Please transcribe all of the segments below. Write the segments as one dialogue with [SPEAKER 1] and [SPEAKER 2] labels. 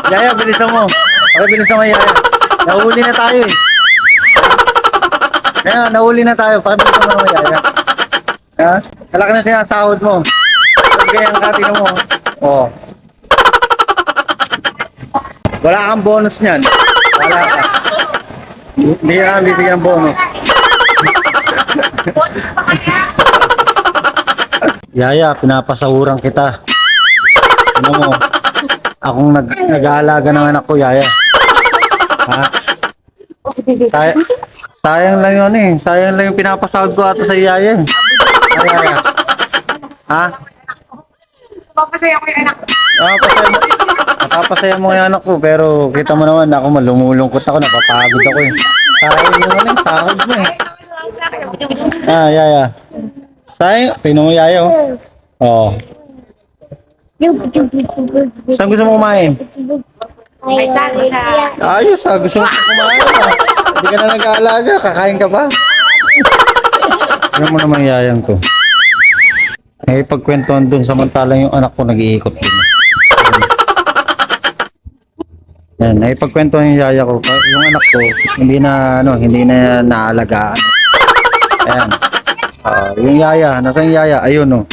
[SPEAKER 1] Yaya, bilisan mo. Okay, bilisan mo, Yaya. Nahuli na tayo eh. Kaya, nahuli na tayo. Pakibilisan mo naman, Yaya. Ha? Kalaki na sinasahod mo. Tapos ganyan ka, tingnan mo. Oh. Wala kang bonus niyan. Wala ka. Hindi ka bibigyan ng bonus. Yaya, pinapasahuran kita. Ano mo? Akong nag-aalaga ng anak ko, Yaya. Ha? Sayang lang yun eh. Sayang lang yung pinapasahod ko ata sa Yaya. Ay, Yaya. Ha?
[SPEAKER 2] Papasaya ko yung anak ko.
[SPEAKER 1] Napapasaya mo yung anak ko, pero kita mo naman ako malumulungkot ako, napapagod ako eh. Sayang yung ano, sahod mo eh. Ah, Yaya. Sayang, tingnan mo Yaya oh. Oh. Saan gusto mo kumain?
[SPEAKER 2] Ay, saan sa...
[SPEAKER 1] Ayos ah, gusto mo kumain ah. Hindi ka na nag-aalaga, kakain ka pa. Ano mo naman Yayang to? Eh, pagkwentuhan dun, samantalang yung anak ko nag-iikot din. Yan, ay pagkwentuhan yung yaya ko, yung anak ko, hindi na naalagaan. Ayan. Yung yaya, nasaan yung yaya? Ayun oh.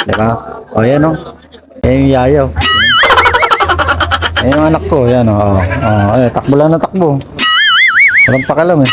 [SPEAKER 1] Diba? O yan oh. Ayan yung yaya oh. Ayan yung anak ko, yan oh. Ay, takbo lang na takbo. Walang pakalam eh.